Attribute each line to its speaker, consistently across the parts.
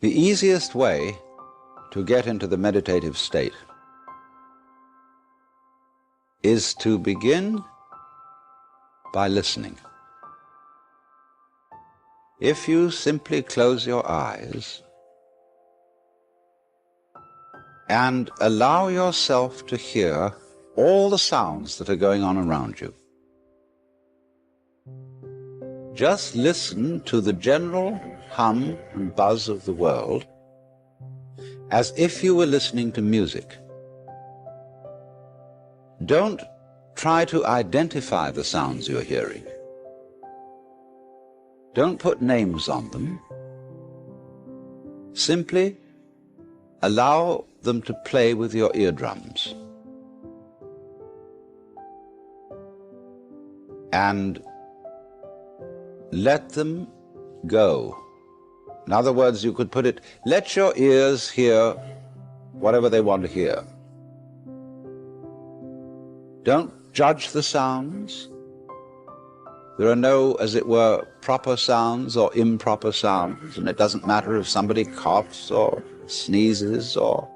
Speaker 1: The easiest way to get into the meditative state is to begin by listening. If you simply close your eyes and allow yourself to hear all the sounds that are going on around you, just listen to the general hum and buzz of the world as if you were listening to music. Don't try to identify the sounds you're hearing. Don't put names on them. Simply allow them to play with your eardrums. And let them go. In other words, you could put it, let your ears hear whatever they want to hear. Don't judge the sounds. There are no, as it were, proper sounds or improper sounds, and it doesn't matter if somebody coughs or sneezes or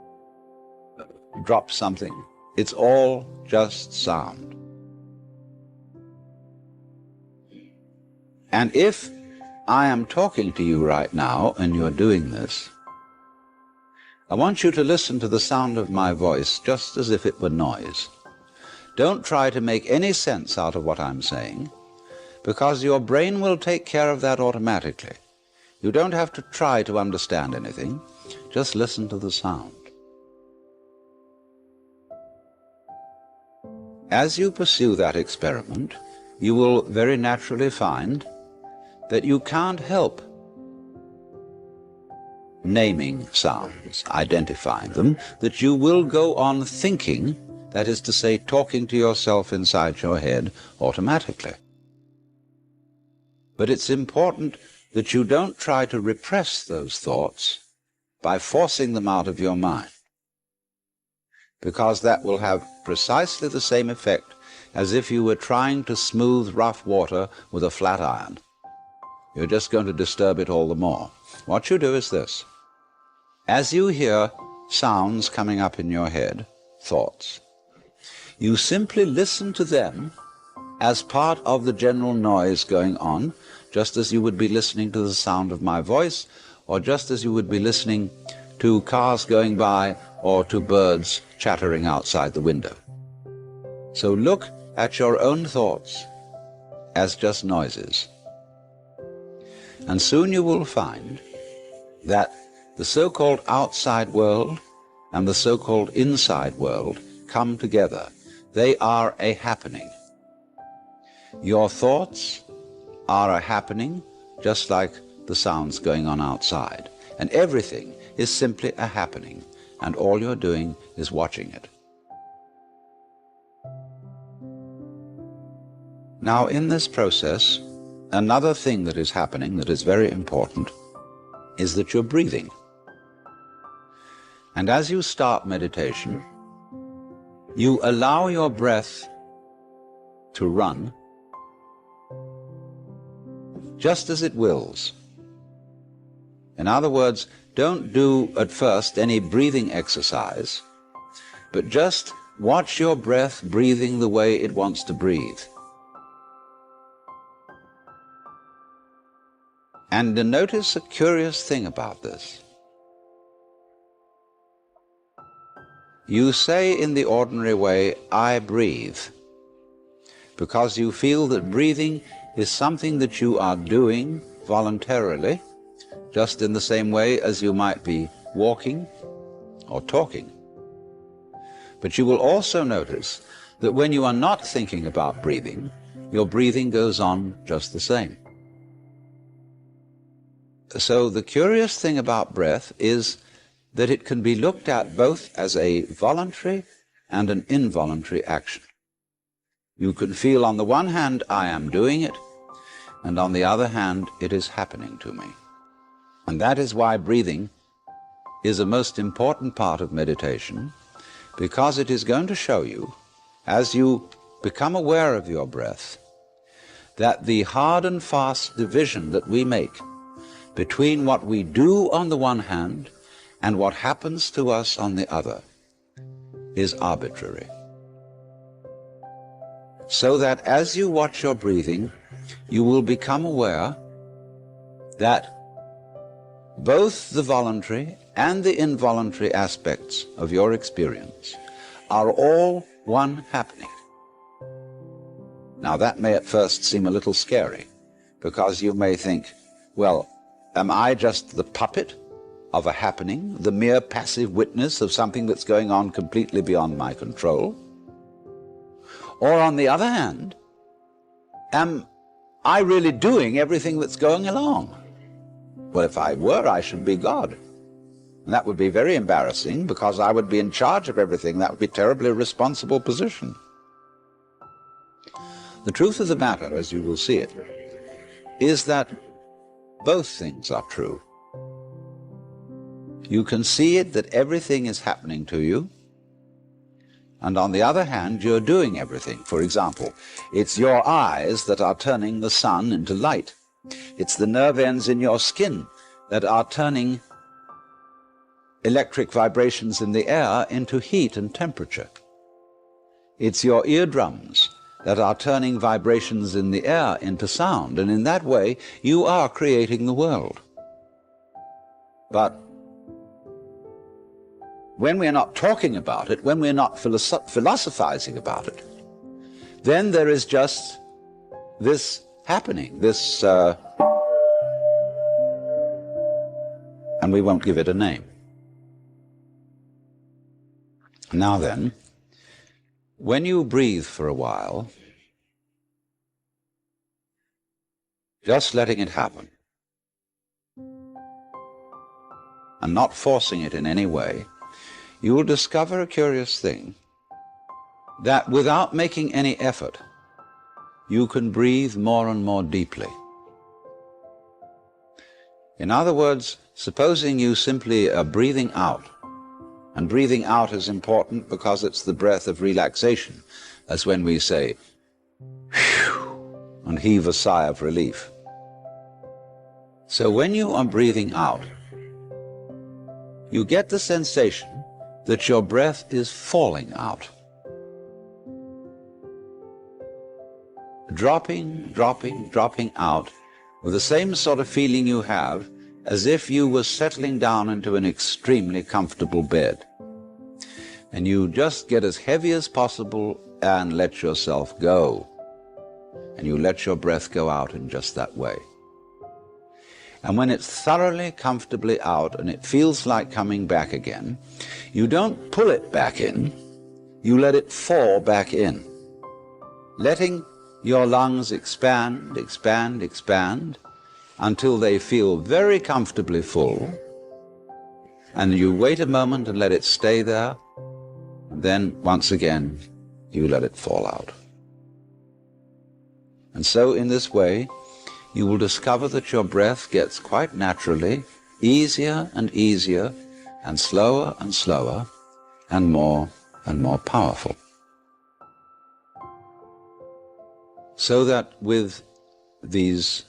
Speaker 1: drops something. It's all just sound. And if I am talking to you right now and you're doing this, I want you to listen to the sound of my voice just as if it were noise. Don't try to make any sense out of what I'm saying, because your brain will take care of that automatically. You don't have to try to understand anything. Just listen to the sound. As you pursue that experiment, you will very naturally find that you can't help naming sounds, identifying them, that you will go on thinking, that is to say, talking to yourself inside your head automatically. But it's important that you don't try to repress those thoughts by forcing them out of your mind, because that will have precisely the same effect as if you were trying to smooth rough water with a flat iron. You're just going to disturb it all the more. What you do is this. As you hear sounds coming up in your head, thoughts, you simply listen to them as part of the general noise going on, just as you would be listening to the sound of my voice, or just as you would be listening to cars going by or to birds chattering outside the window. So look at your own thoughts as just noises. And soon you will find that the so-called outside world and the so-called inside world come together. They are a happening. Your thoughts are a happening, just like the sounds going on outside. And everything is simply a happening, and all you're doing is watching it. Now, in this process, another thing that is happening that is very important is that you're breathing. And as you start meditation, you allow your breath to run just as it wills. In other words, don't do at first any breathing exercise, but just watch your breath breathing the way it wants to breathe. And notice a curious thing about this. You say in the ordinary way, I breathe, because you feel that breathing is something that you are doing voluntarily, just in the same way as you might be walking or talking. But you will also notice that when you are not thinking about breathing, your breathing goes on just the same. So the curious thing about breath is that it can be looked at both as a voluntary and an involuntary action. You can feel on the one hand, I am doing it, and on the other hand, it is happening to me. And that is why breathing is a most important part of meditation, because it is going to show you, as you become aware of your breath, that the hard and fast division that we make between what we do on the one hand and what happens to us on the other is arbitrary. So that as you watch your breathing, you will become aware that both the voluntary and the involuntary aspects of your experience are all one happening. Now that may at first seem a little scary, because you may think, well, am I just the puppet of a happening, the mere passive witness of something that's going on completely beyond my control? Or on the other hand, am I really doing everything that's going along? Well, if I were, I should be God. And that would be very embarrassing, because I would be in charge of everything. That would be a terribly responsible position. The truth of the matter, as you will see it, is that both things are true. You can see it that everything is happening to you, and on the other hand, you're doing everything. For example, it's your eyes that are turning the sun into light. It's the nerve ends in your skin that are turning electric vibrations in the air into heat and temperature. It's your eardrums that are turning vibrations in the air into sound, and in that way you are creating the world. But when we're not talking about it, when we're not philosophizing about it, then there is just this happening, this, and we won't give it a name. Now then, when you breathe for a while, just letting it happen, and not forcing it in any way, you will discover a curious thing, that without making any effort, you can breathe more and more deeply. In other words, supposing you simply are breathing out, and breathing out is important because it's the breath of relaxation, as when we say, whew, and heave a sigh of relief. So when you are breathing out, you get the sensation that your breath is falling out. Dropping, dropping, dropping out with the same sort of feeling you have as if you were settling down into an extremely comfortable bed. And you just get as heavy as possible and let yourself go. And you let your breath go out in just that way. And when it's thoroughly, comfortably out and it feels like coming back again, you don't pull it back in, you let it fall back in, letting your lungs expand, expand, expand, until they feel very comfortably full, and you wait a moment and let it stay there, and then once again you let it fall out. And so in this way you will discover that your breath gets quite naturally easier and easier, and slower and more powerful. So that with these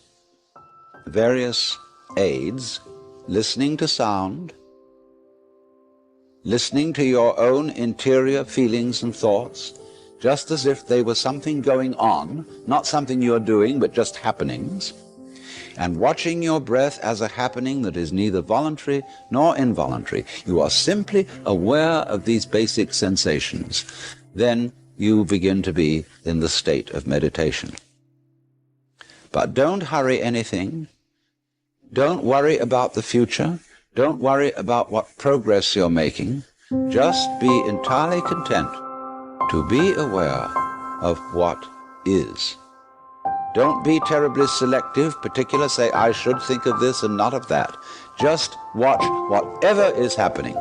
Speaker 1: various aids, listening to sound, listening to your own interior feelings and thoughts, just as if they were something going on, not something you're doing, but just happenings, and watching your breath as a happening that is neither voluntary nor involuntary, you are simply aware of these basic sensations, then you begin to be in the state of meditation. But don't hurry anything. Don't worry about the future. Don't worry about what progress you're making. Just be entirely content to be aware of what is. Don't be terribly selective, particular, say, I should think of this and not of that. Just watch whatever is happening.